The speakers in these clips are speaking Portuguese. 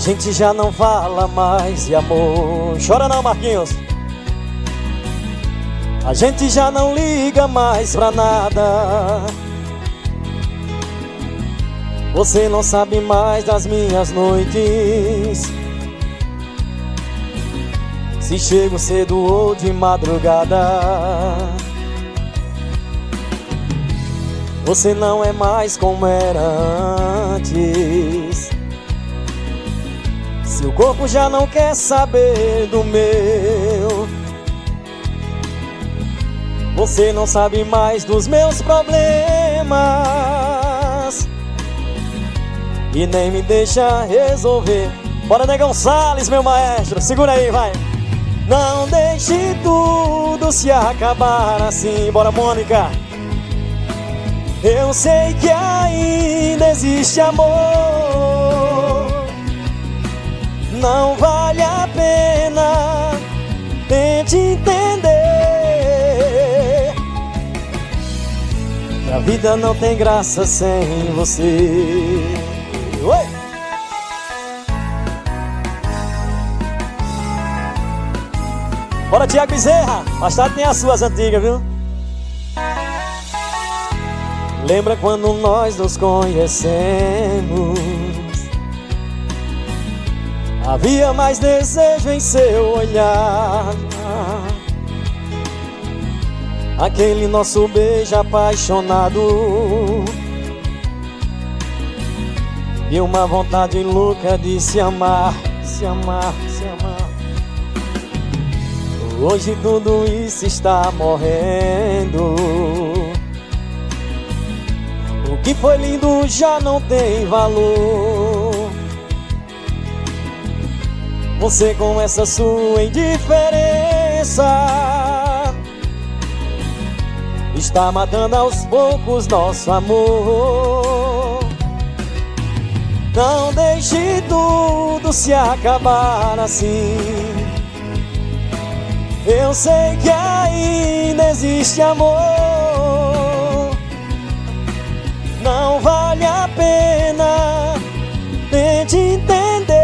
gente já não fala mais de amor. Chora não, Marquinhos. A gente já não liga mais pra nada. Você não sabe mais das minhas noites, se chego cedo ou de madrugada. Você não é mais como era antes. Seu corpo já não quer saber do meu. Você não sabe mais dos meus problemas e nem me deixa resolver. Bora, Negão Salles, meu maestro, segura aí, vai. Não deixe tudo se acabar assim. Bora, Mônica. Eu sei que ainda existe amor. Não vale a pena, tente entender que a vida não tem graça sem você. Oi! Bora, Tiago Bezerra, mais tarde tem as suas antigas, viu? Lembra quando nós nos conhecemos? Havia mais desejo em seu olhar. Aquele nosso beijo apaixonado e uma vontade louca de se amar, se amar, se amar. Hoje tudo isso está morrendo. O que foi lindo já não tem valor. Você com essa sua indiferença está matando aos poucos nosso amor. Não deixe tudo se acabar assim. Eu sei que ainda existe amor. Não vale a pena, tente entender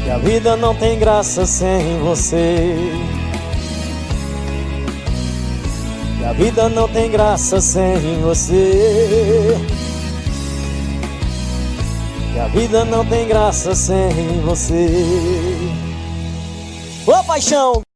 que a vida não tem graça sem você. Que a vida não tem graça sem você. Que a vida não tem graça sem você. Ô, paixão!